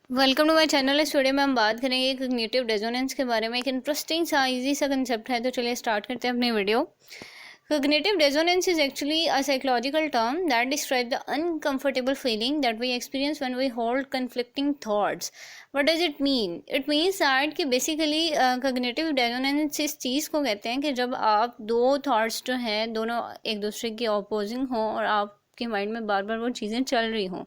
Welcome to my channel. इस video में हम बात करेंगे कॉग्निटिव डिसोनेंस के बारे में। एक इंटरेस्टिंग सा इजी सा कंसेप्ट है, तो चलिए स्टार्ट करते हैं अपनी video. Cognitive dissonance is actually a psychological term that describes the uncomfortable feeling that we experience when we hold conflicting thoughts. What does it mean? It means that कि basically cognitive dissonance इस चीज़ को कहते हैं कि जब आप दो thoughts जो हैं दोनों एक दूसरे की opposing हों और आपके माइंड में बार बार वो चीज़ें चल रही हों,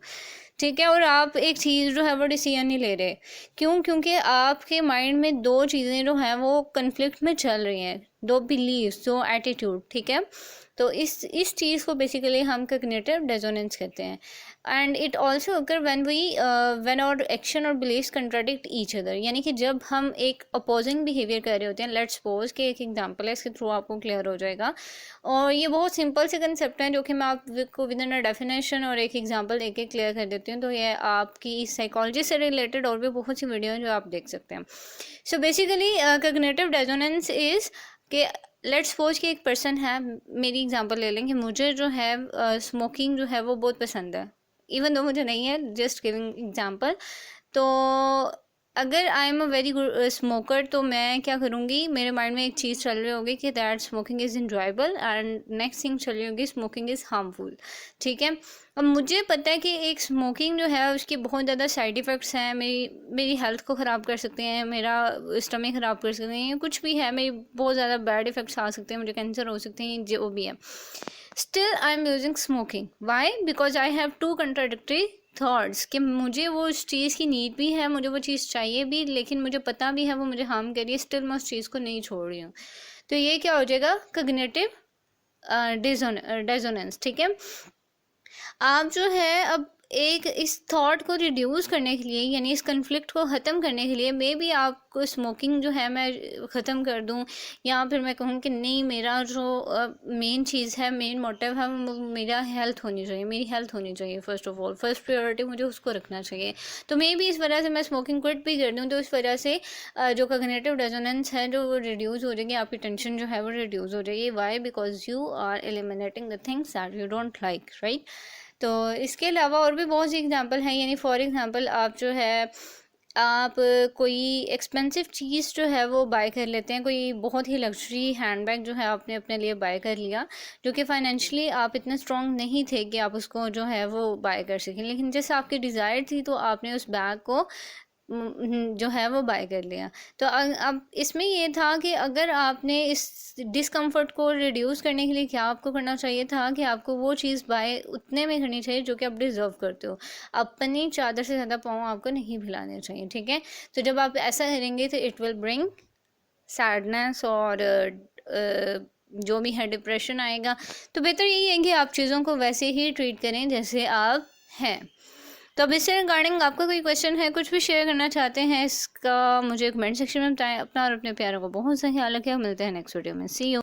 ठीक है, और आप एक चीज़ जो है वो डिसीजन नहीं ले रहे। क्यों? क्योंकि आपके माइंड में दो चीज़ें जो हैं वो कन्फ्लिक्ट में चल रही हैं, दो बिलीव्स, दो एटीट्यूड, ठीक है। तो इस चीज़ को बेसिकली हम कॉग्निटिव डिसोनेंस कहते हैं। And it also occur when our action or beliefs contradict each other, यानी कि जब हम एक अपोजिंग बिहेवियर कर रहे होते हैं। लेट्स सपोज कि एक एग्जांपल है, इसके थ्रू आपको क्लियर हो जाएगा। और ये बहुत सिंपल से कंसेप्ट हैं जो कि मैं आपको विद इन अ डेफिनेशन और एक एग्जांपल एक क्लियर कर देती हूँ। तो ये आपकी साइकोलॉजी से रिलेटेड और भी बहुत सी वीडियो हैं जो आप देख सकते हैं। So basically cognitive dissonance is कि लेट्स सपोज कि एक पर्सन है, मेरी एग्जांपल ले लें कि मुझे जो है स्मोकिंग जो है वो बहुत पसंद है, इवन दो मुझे नहीं है, जस्ट गिविंग एग्जांपल। तो अगर I am a very good smoker, तो मैं क्या करूँगी, मेरे माइंड में एक चीज़ चल रही होगी कि that smoking is enjoyable, and next thing चल रही होगी स्मोकिंग इज़ हार्मफुल, ठीक है। अब मुझे पता है कि एक स्मोकिंग जो है उसके बहुत ज़्यादा साइड इफ़ेक्ट्स हैं, मेरी हेल्थ को ख़राब कर सकते हैं, मेरा स्टमक ख़राब कर सकते हैं, कुछ भी है, मेरी बहुत ज़्यादा बैड इफ़ेक्ट्स आ सकते हैं, मुझे कैंसर हो सकते हैं, जो भी है। Still I am using smoking. Why? Because I have two contradictory thoughts कि मुझे वो उस चीज़ की नीड भी है, मुझे वो चीज़ चाहिए भी, लेकिन मुझे पता भी है वो मुझे हार्म कर रही है, स्टिल मैं उस चीज़ को नहीं छोड़ रही हूँ। तो ये क्या हो जाएगा? कॉग्निटिव डिसोनेंस, ठीक है। आप जो है अब एक इस थॉट को रिड्यूस करने के लिए, यानी इस कन्फ्लिक्ट को ख़त्म करने के लिए, मे बी आपको स्मोकिंग जो है मैं ख़त्म कर दूं, या फिर मैं कहूँ कि नहीं, मेरा जो मेन चीज़ है, मेन मोटिव है, मेरा हेल्थ होनी चाहिए, मेरी हेल्थ होनी चाहिए। First of all first priority मुझे उसको रखना चाहिए। तो मे बी इस वजह से मैं स्मोकिंग क्विट भी कर दूँ, तो इस वजह से जो कॉग्निटिव डिसोनेंस है जो वो रिड्यूस हो जाएगी, आपकी टेंशन जो है वो रिड्यूस हो जाएगी। Why? Because you are eliminating the things that you don't like, right. तो इसके अलावा और भी बहुत सी एग्जांपल हैं, यानी फॉर एग्जांपल आप जो है आप कोई एक्सपेंसिव चीज़ जो है वो बाय कर लेते हैं, कोई बहुत ही लग्जरी हैंडबैग जो है आपने अपने लिए बाय कर लिया, जो कि फाइनेंशियली आप इतने स्ट्रॉन्ग नहीं थे कि आप उसको जो है वो बाय कर सकें, लेकिन जैसे आपकी डिज़ायर थी तो आपने उस बैग को जो है वो बाय कर लिया। तो अब इसमें ये था कि अगर आपने इस डिस्कम्फर्ट को रिड्यूस करने के लिए क्या आपको करना चाहिए था कि आपको वो चीज़ बाय उतने में करनी चाहिए जो कि आप डिज़र्व करते हो। अपनी चादर से ज़्यादा पाँव आपको नहीं फैलाने चाहिए, ठीक है। तो जब आप ऐसा करेंगे तो इट विल ब्रिंग सैडनेस और जो भी है डिप्रेशन आएगा। तो बेहतर यही है कि आप चीज़ों को वैसे ही ट्रीट करें जैसे आप हैं। तो अब इससे रिगार्डिंग आपका कोई क्वेश्चन है, कुछ भी शेयर करना चाहते हैं, इसका मुझे कमेंट सेक्शन में बताएं। अपना और अपने प्यारों को बहुत सा ख्याल रखें। मिलते हैं नेक्स्ट वीडियो में। सी यू।